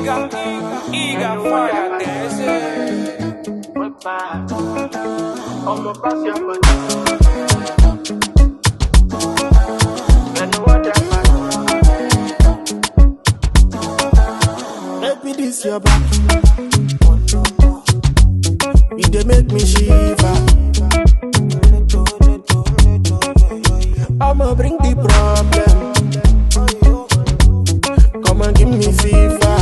Iga fire dance. I'm a pass your maybe this your back. You dey make me shiver. I'ma bring the problem. Come and give me fever.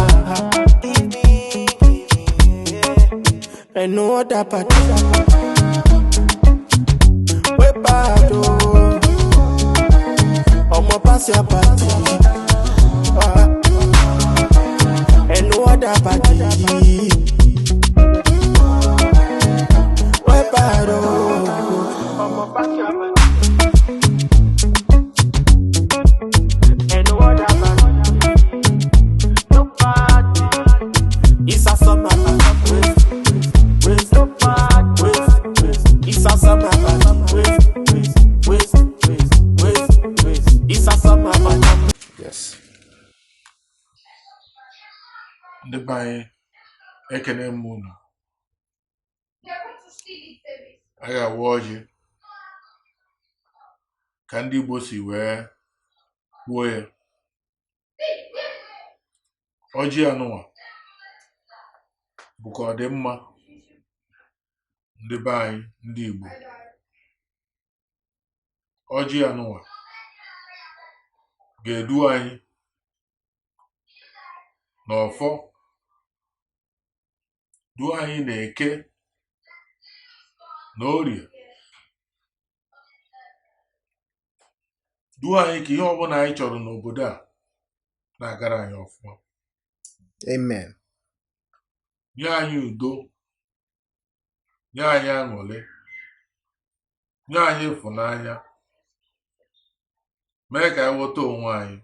And no other party. We bad oh. I'ma pass your party. And no other party. We bad oh. I'ma pass your party. And no other party. No party. It's a summer party. No party. It's a summer party. It's a summer party. Yes. The by Ekene Moon. I got watching. Candy Bossy where Oji Anoa Buko Demma the by the Igbo Oji Anoa Gedu anyị n'ọfọ du anyị na-eke n'orie du anyị ka ihe ọbụla anyị chọrọ n'obodo a na-agara anyị ọfụma. Amen. Nye anyị udo, nye anyị aṅụrị, nye anyị ịfụnanya, mee ka anyị ghọta onwe anyị,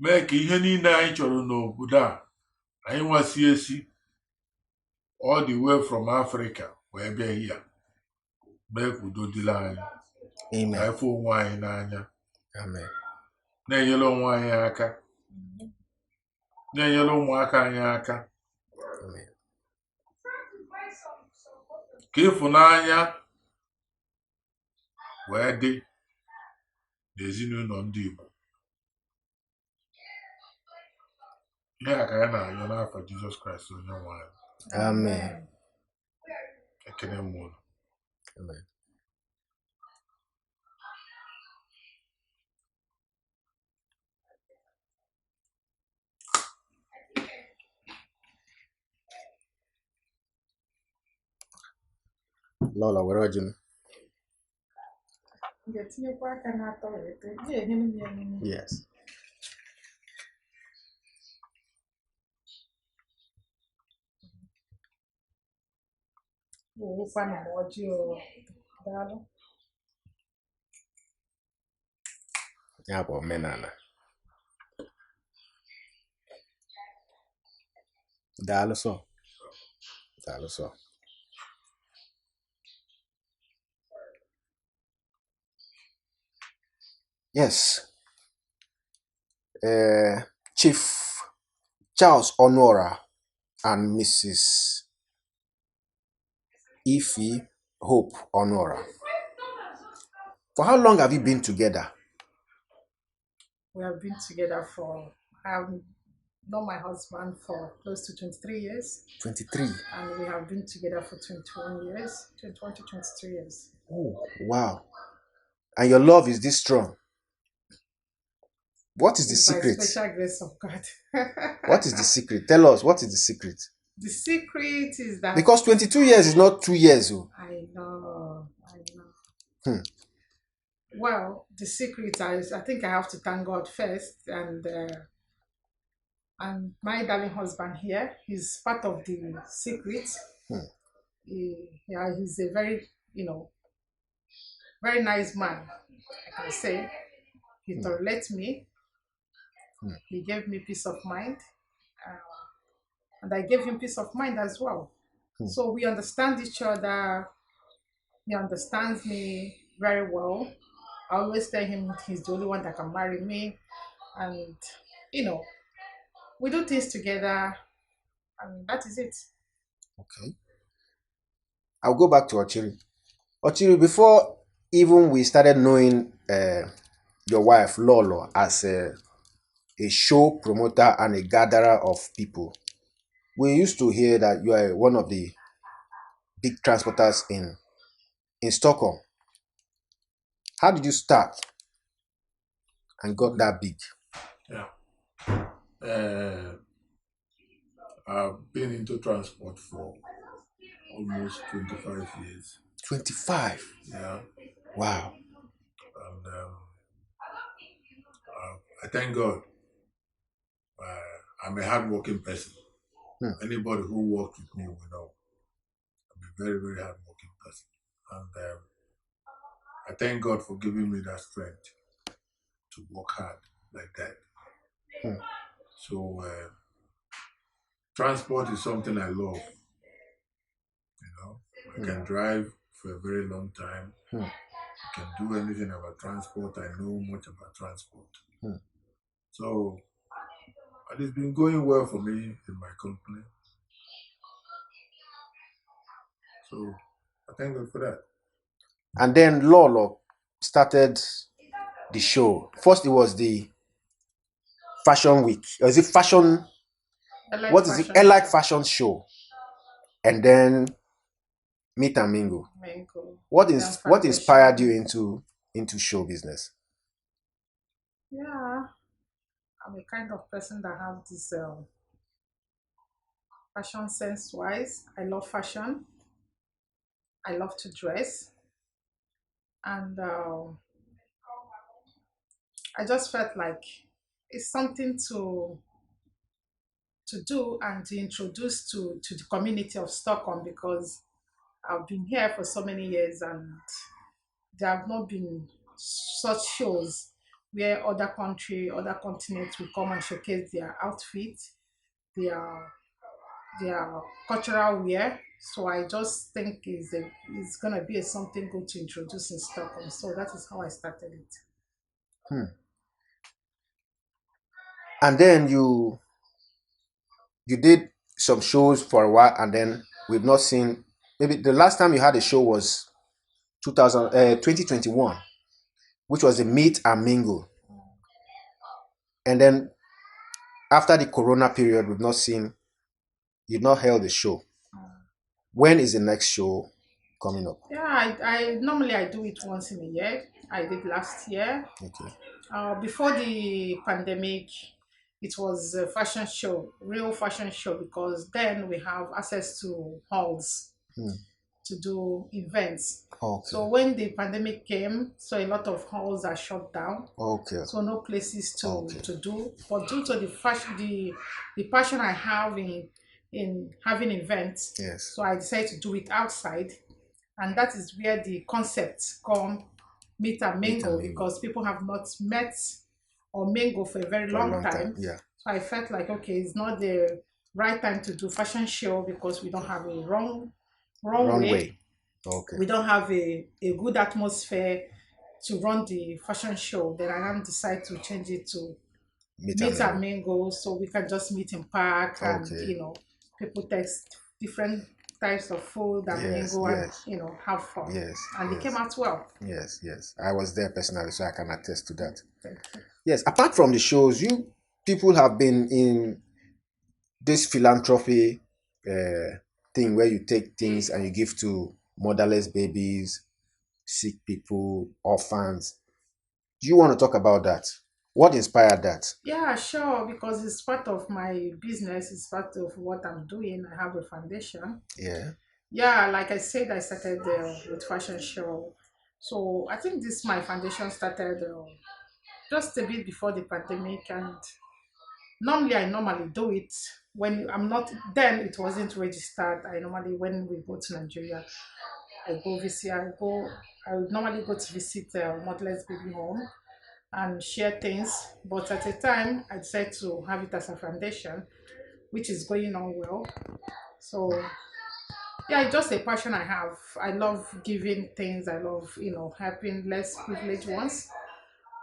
mee ka ihe niile anyị chọrọ n'obodo a anyị nwasi esi all the way from Africa wee bịa here, mee ka udo dịrị anyị. Amen. Ka anyị fụ onwe anyị n'anya. Amen. Na-enyere onwe anyị aka, na-enyere ụmụaka anyị aka. Amen. Ka ịfụnanya wee dị n'ezinụlọ ndị Igbo. Ihe a ka anyị na-arịọ n'afọ Jizọs Kraịst onye nwe anyị. Amen. Ekene m unu. Amen. Lola, where are you? Yes. Yeah, but menana. Dalo so. Yes. Chief Charles Onuora and Mrs. IFY Hope Onuora. For how long have you been together? We have been together I have known my husband for close to 23 years. 23. And we have been together for 21 years, 21 to 23 years. Oh, wow. And your love is this strong. What is the secret? By special grace of God. What is the secret? Tell us, what is the secret? The secret is that... Because 22 years is not 2 years. Oh. I know. Well, the secret is, I think I have to thank God first, and my darling husband here, he's part of the secret. He's a very, very nice man, I can say. He tolerates me. He gave me peace of mind, and I gave him peace of mind as well. So we understand each other. He understands me very well. I always tell him he's the only one that can marry me, and you know, we do things together, and that is it. Okay. I'll go back to Ochiri. Ochiri, before even we started knowing your wife, Lolo, as a show promoter and a gatherer of people, we used to hear that you are one of the big transporters in Stockholm. How did you start and got that big? Yeah. Uh, I've been into transport for almost 25 years. 25. Yeah. Wow. And I thank God. I'm a hardworking person. Hmm. Anybody who worked with me will know I'm a very, very hardworking person. And I thank God for giving me that strength to work hard like that. Hmm. So transport is something I love. I can drive for a very long time. Hmm. I can do anything about transport. I know much about transport. Hmm. So and it's been going well for me in my company. So I thank God for that. And then Lolo started the show. First, it was the Fashion Week. Or is it fashion? I like What is it? fashion Elite show. Fashion Show. And then Meet and Mingle. Mango, What then is what inspired you foundation. into show business? Yeah, I'm a kind of person that have this fashion sense wise. I love fashion. I love to dress, and I just felt like it's something to do and to introduce to the community of Stockholm, because I've been here for so many years and there have not been such shows where other country, other continents will come and showcase their outfits, their their cultural wear. So I just think it's gonna be something good to introduce in Stockholm. So that is how I started it. Hmm. And then you did some shows for a while, and then we've not seen. Maybe the last time you had a show was 2021, which was the Meet and Mingle. And then after the Corona period, we've not seen. You've not held a show. When is the next show coming up? Yeah, I normally I do it once in a year. I did last year. Okay. Before the pandemic, it was a fashion show, real fashion show, because then we have access to halls Hmm. to do events. Okay. So when the pandemic came, so a lot of halls are shut down. Okay. So no places Okay. to do. But due to the fashion, the passion I have in having events, Yes. so I decided to do it outside, and that is where the concepts come meet and Meet and mingle, mingle because people have not met or mingle for a very for a long long time. time. Yeah. So I felt like, okay, it's not the right time to do fashion show because we don't have a runway. Runway. Okay. We don't have a good atmosphere to run the fashion show. Then I now decide to change it to Meet and meet and mingle. mingle, so we can just meet in park, and Okay. people taste different types of food and Yes. mingle and Yes. have fun. Yes. And it came Yes. out well. Yes. Yes. I was there personally, so I can attest to that. Thank you. Yes. Apart from the shows, you people have been in this philanthropy thing where you take things and you give to motherless babies, sick people, orphans. Do you want to talk about that? What inspired that? Yeah, sure, because it's part of my business, it's part of what I'm doing. I have a foundation. Yeah. Yeah, like I said, I started with fashion show. So I think this my foundation started just a bit before the pandemic, and I normally do it when I'm not, then it wasn't registered. I normally, when we go to Nigeria, I would normally go to visit motherless baby home and share things. But at the time, I decided to have it as a foundation, which is going on well. So yeah, it's just a passion I have. I love giving things. I love, helping less privileged ones.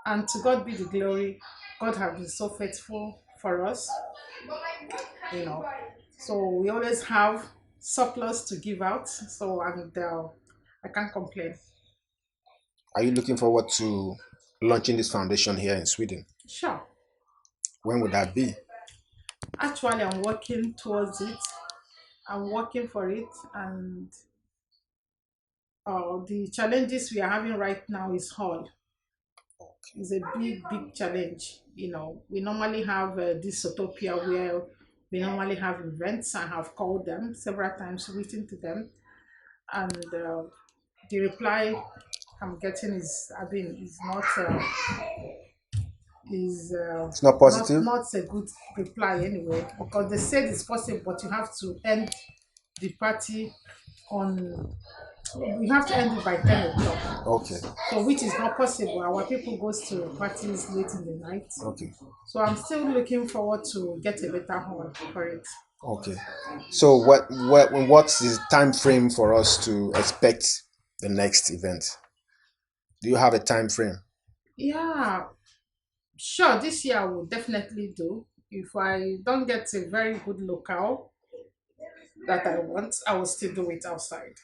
And to God be the glory. God has been so faithful for us, you know. So we always have surplus to give out. So and I can't complain. Are you looking forward to launching this foundation here in Sweden? Sure. When would that be? Actually, I'm working towards it. I'm working for it, and the challenges we are having right now is hall. It's a big challenge. We normally have this utopia where we normally have events. I have called them several times, written to them, and the reply I'm getting is not It's not positive. not a good reply anyway, because they said it's possible, but you have to end the party on we have to end it by 10 o'clock. Okay. So which is not possible. Our people goes to parties late in the night. Okay. So I'm still looking forward to get a better hall for it. Okay. So what's the time frame for us to expect the next event? Do you have a time frame? Yeah, sure. This year I will definitely do. If I don't get a very good locale that I want, I will still do it outside.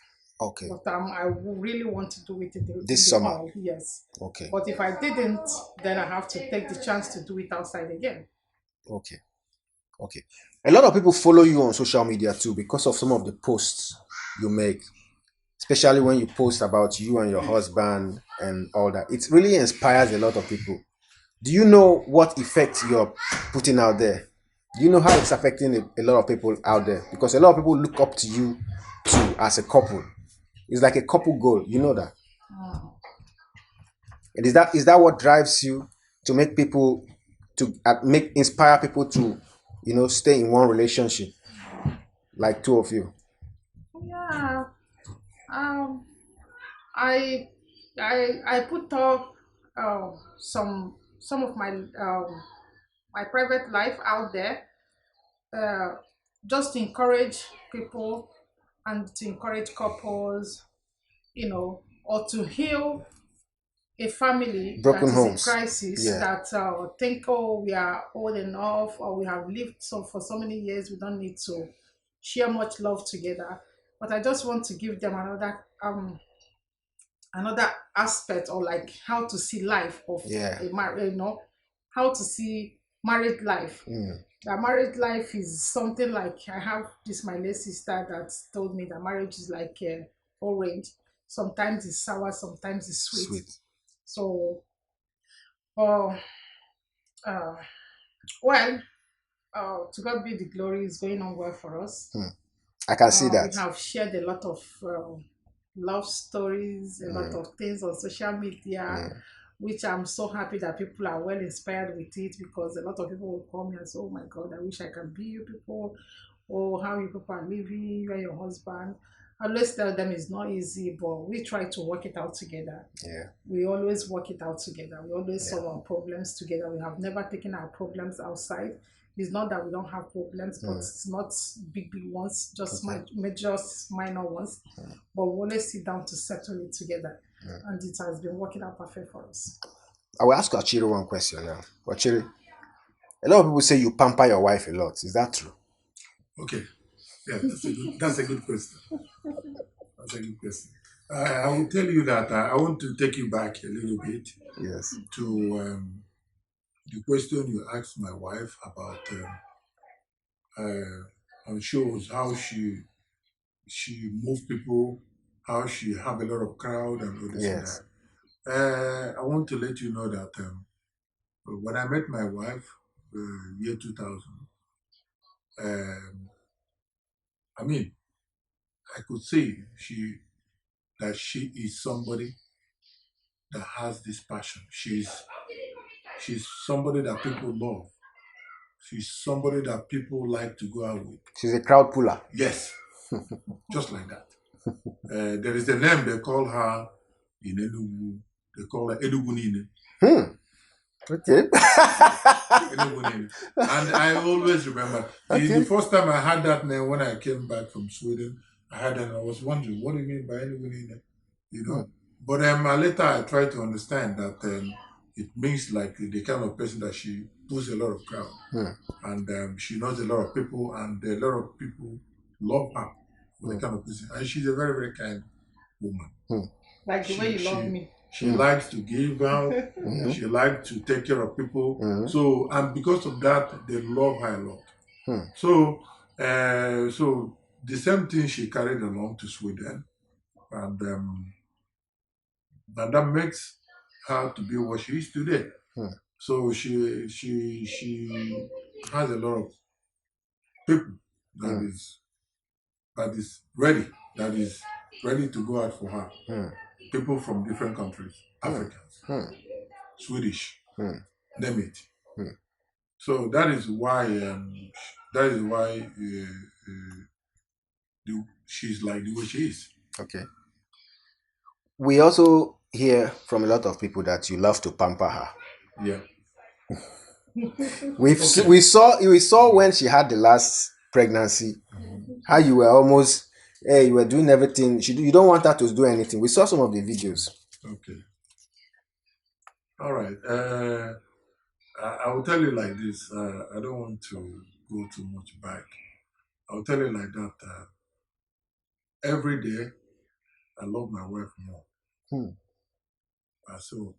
Okay. But I really want to do it in This the summer. hall, yes. Okay. But if I didn't, then I have to take the chance to do it outside again. Okay. Okay. A lot of people follow you on social media too because of some of the posts you make, especially when you post about you and your husband and all that. It really inspires a lot of people. Do you know what effect you're putting out there? Do you know how it's affecting a lot of people out there? Because a lot of people look up to you too as a couple. It's like a couple goal. You know that. And is that what drives you to make people to inspire people to stay in one relationship, like two of you? Yeah. Um. I put up some of my private life out there, uh, just to encourage people and to encourage couples, or to heal a family Broken that is in homes. crisis, Yeah. that think, oh, we are old enough, or we have lived for so many years, we don't need to share much love together. But I just want to give them another aspect, or like how to see life of Yeah. a marriage, how to see married life. That married life is something like, I have this my late sister that told me that marriage is like orange. Sometimes it's sour, sometimes it's sweet. So, uh, uh, well, to God be the glory, is going on well for us. I can see that. We have shared a lot of love stories, a lot of things on social media, which I'm so happy that people are well inspired with it, because a lot of people will call me and say, oh my God, I wish I can be you people, or how you people are living, you and your husband. I always tell them it's not easy, but we try to work it out together. Yeah. We always work it out together. We always solve our problems together. We have never taken our problems outside. It's not that we don't have problems, but it's not big ones, just minor ones. But we always sit down to settle it together. And it has been working out perfect for us. I will ask Ochiri one question now. Ochiri, a lot of people say you pamper your wife a lot. Is that true? Okay. Yeah, that's a good question. That's a good question. I will tell you that I want to take you back a little bit. Yes. To the question you asked my wife about on shows, how she move people, how she have a lot of crowd and all this and that. I want to let you know that when I met my wife, year 2000, I mean, I could say that she is somebody that has this passion. She's somebody that people love. She's somebody that people like to go out with. She's a crowd puller. Yes, just like that. There is a name they call her in Enugu. They call her Edugunine. Okay. Edugunine. And I always remember. The first time I had that name when I came back from Sweden, I had that and I was wondering, what do you mean by Edugunine? But later I tried to understand that it means like the kind of person that she pulls a lot of crowd, and she knows a lot of people, and a lot of people love her for the kind of person, and she's a very very kind woman. Like the way you love me. She likes to give out. She likes to take care of people. So, and because of that, they love her a lot. So, so the same thing she carried along to Sweden, and that makes her to be what she is today. So she has a lot of people that is ready to go out for her. People from different countries, Africans, Swedish, name it. So that is why she's like the way she is. Okay. We also hear from a lot of people that you love to pamper her. Yeah. We saw when she had the last pregnancy, how you were almost you were doing everything. You don't want her to do anything. We saw some of the videos. Okay. All right. I will tell you like this. I don't want to go too much back. I will tell you like that. Every day, I love my wife more. So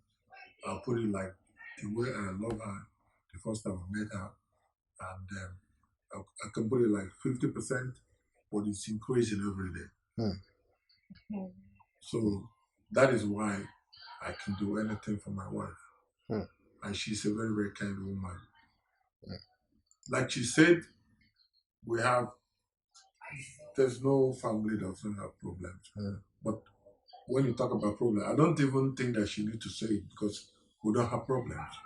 I'll put it like the way I love her the first time I met her, and I can put it like 50%, but it's increasing every day. So that is why I can do anything for my wife, and she's a very very kind woman. Like she said, there's no family that doesn't have problems. But when you talk about problems, I don't even think that she needs to say it because we don't have problems.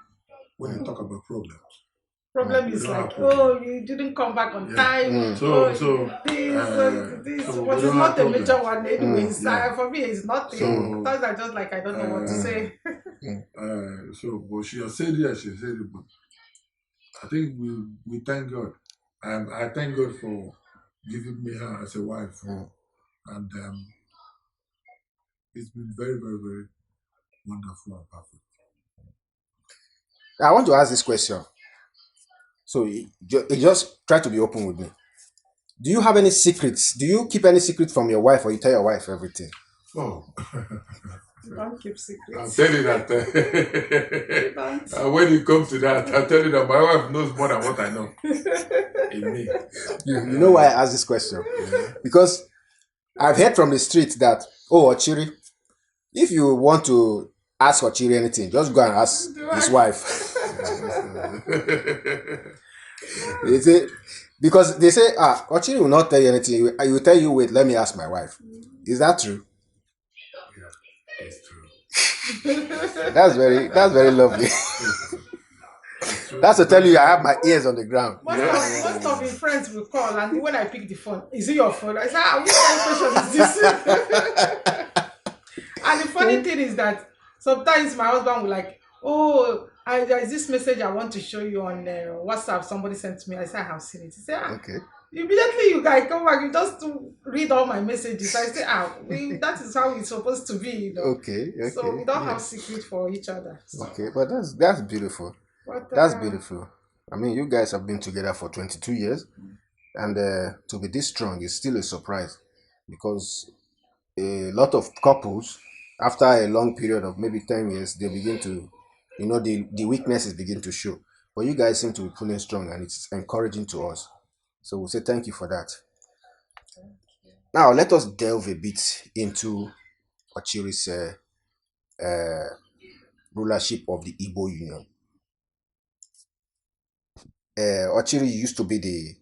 When you talk about problems, problem is like, oh, you didn't come back on time. So but it's not a major one anyways. For me, it's nothing. Sometimes I just like, I don't know what to say. But she has said it, but I think we thank God. I thank God for giving me her as a wife. And it's been very, very, very wonderful and perfect. I want to ask this question. So you just try to be open with me. Do you have any secrets? Do you keep any secret from your wife, or you tell your wife everything? Oh. You don't keep secrets. I'll tell you that. When it comes to that, I'll tell you that my wife knows more than what I know. In me. You know why I ask this question? Because I've heard from the street that, oh, Ochiri, if you want to ask Ochiri anything, just go and ask his wife. They say, because they say, Ochiri will not tell you anything. He will tell you, wait, let me ask my wife. Is that true? Yeah, it's true. That's very lovely. That's to tell you I have my ears on the ground. Most of his friends will call, and when I pick the phone, is it your phone? I say, what kind of question is this? And the funny thing is that sometimes my husband will like, oh, there is this message I want to show you on WhatsApp. Somebody sent to me. I said, I have seen it. He said, okay. Immediately you guys come back, you just to read all my messages. I say, that is how it's supposed to be, you know. Okay. So we don't have secret for each other. So. Okay, but that's beautiful. That's beautiful. I mean, you guys have been together for 22 years, and to be this strong is still a surprise, because a lot of couples, after a long period of maybe 10 years, they begin to, the weaknesses begin to show. But you guys seem to be pulling strong, and it's encouraging to us. So we'll say thank you for that. Now, let us delve a bit into Ochiri's rulership of the Igbo Union. Ochiri used to be the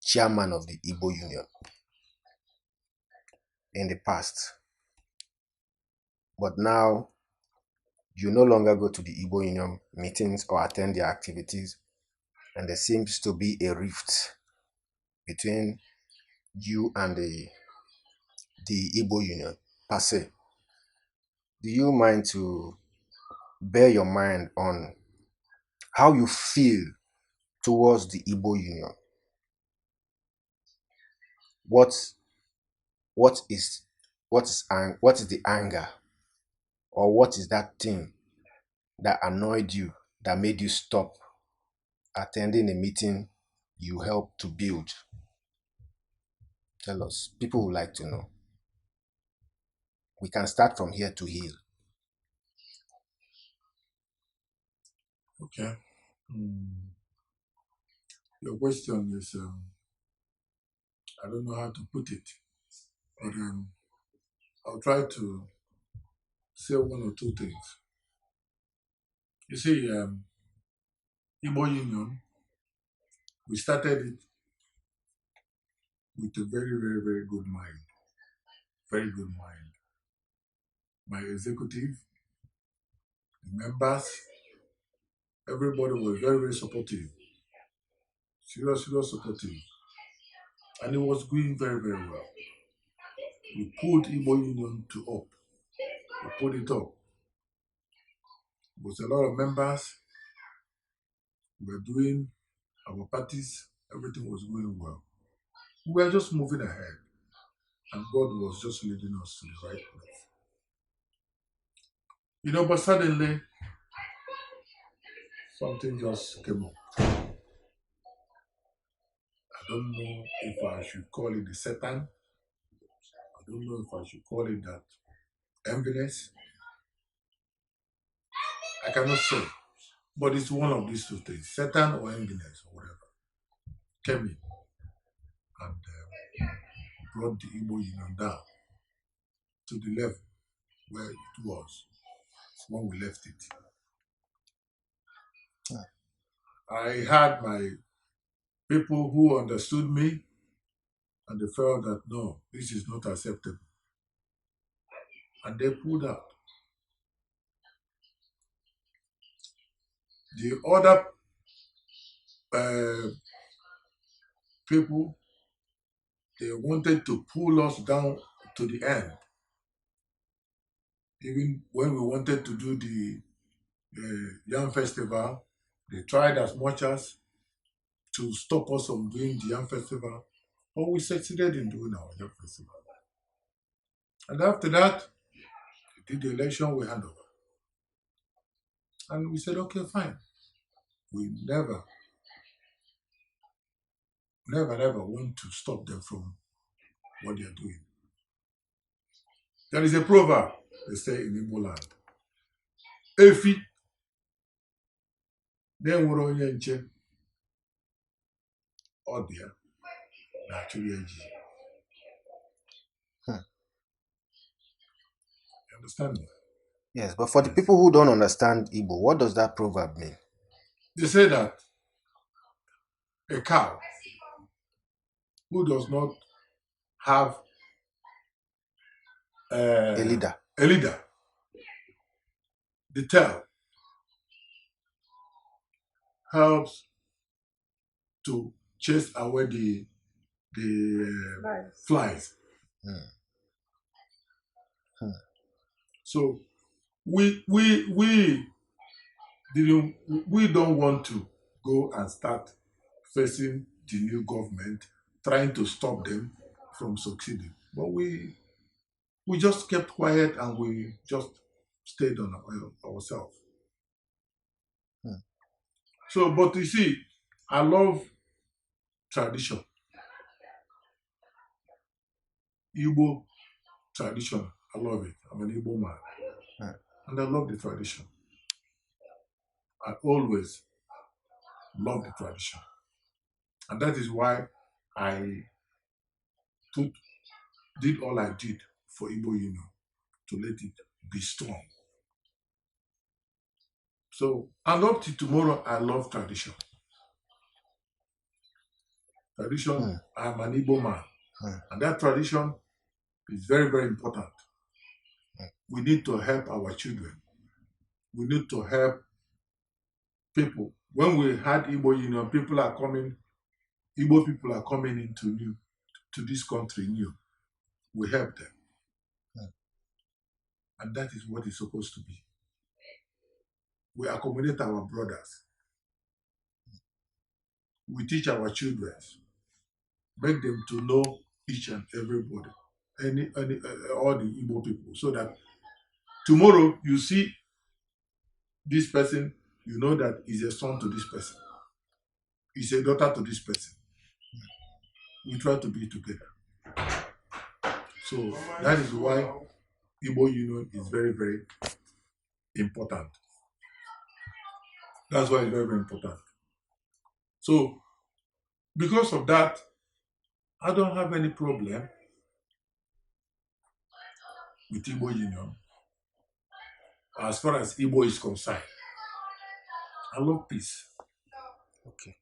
chairman of the Igbo Union in the past. But now, you no longer go to the Igbo Union meetings or attend their activities, and there seems to be a rift between you and the Igbo Union per se. Do you mind to bear your mind on how you feel towards the Igbo Union? What is the anger, or what is that thing that annoyed you, that made you stop attending a meeting you helped to build? Tell us. People would like to know. We can start from here to heal. Okay. Your question is, I don't know how to put it, but I'll try to say one or two things. You see, Igbo Union, we started it with a very, very, very good mind. Very good mind. My executive, the members, everybody was very, very supportive. Serious, serious supportive. And it was going very, very well. We pulled Igbo Union to up. We pulled it up. With a lot of members, we were doing our parties, everything was going well. We were just moving ahead. And God was just leading us to the right place. You know, but suddenly, something just came up. I don't know if I should call it the Satan. I don't know if I should call it that enviness. I cannot say. But it's one of these two things, Satan or enviness or whatever, came in and brought the Igbo Union down to the level where it was when we left it. I had my people who understood me and they felt that no, this is not acceptable. And they pulled out. The other people, they wanted to pull us down to the end. Even when we wanted to do the Yam Festival, they tried as much as to stop us from doing the Yam Festival, but we succeeded in doing our Yam Festival. And after that, we did the election, we hand over. And we said, okay, fine. We never want to stop them from what they are doing. There is a proverb, they say in Igbo land. Efi, na-enwere onye nche, ọ dị ya, na-achụrụ eji. You understand me? Yes, but for the people who don't understand Igbo, what does that proverb mean? They say that a cow who does not have A leader. The tail helps to chase away the flies. So we don't want to go and start facing the new government, trying to stop them from succeeding. But we just kept quiet and we just stayed on ourselves. So, but you see, I love tradition. Igbo tradition, I love it. I'm an Igbo man. And I love the tradition. I always love the tradition. And that is why I did all I did for Igbo Union, to let it be strong. So, and up to tomorrow, I love tradition. Tradition, I'm an Igbo man. And that tradition is very, very important. We need to help our children. We need to help people. When we had Igbo Union, Igbo people are coming into this country new. We help them. And that is what it's supposed to be. We accommodate our brothers. We teach our children. Make them to know each and everybody. All the Igbo people. So that tomorrow you see this person, you know that is a son to this person, is a daughter to this person. We try to be together. So that is why Igbo union is very, very important. That's why it's very, very important. So because of that, I don't have any problem with Igbo union as far as Igbo is concerned. I love peace. Okay.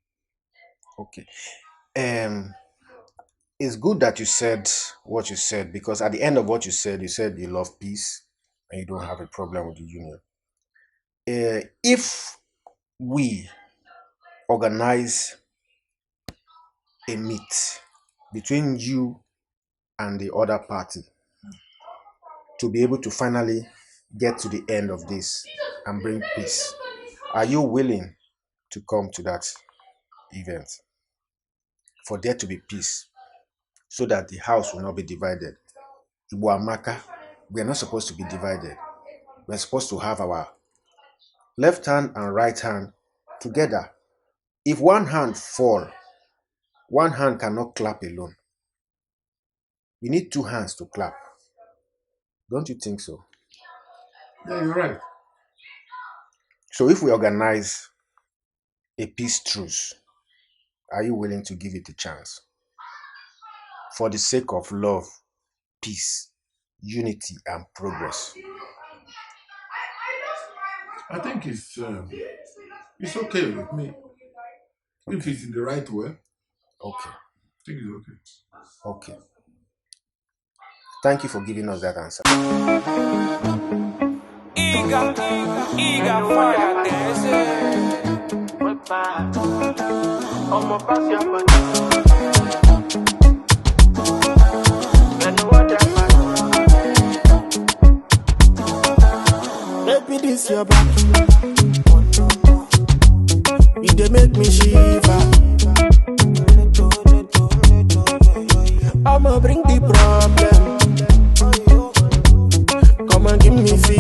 It's good that you said what you said, because at the end of what you said you love peace and you don't have a problem with the union. If we organize a meet between you and the other party to be able to finally get to the end of this and bring peace, are you willing to come to that event for there to be peace, so that the house will not be divided? Igbo Amaka, we are not supposed to be divided. We're supposed to have our left hand and right hand together. If one hand fall, one hand cannot clap alone. You need two hands to clap. Don't you think so? Yeah, you're right. So if we organize a peace truce, are you willing to give it a chance? For the sake of love, peace, unity, and progress. I think it's okay with me. If it's in the right way. Okay. I think it's okay. Okay. Thank you for giving us that answer. Baby, this your back. You dey make me shiver. I'ma bring the problem. Come and give me fever.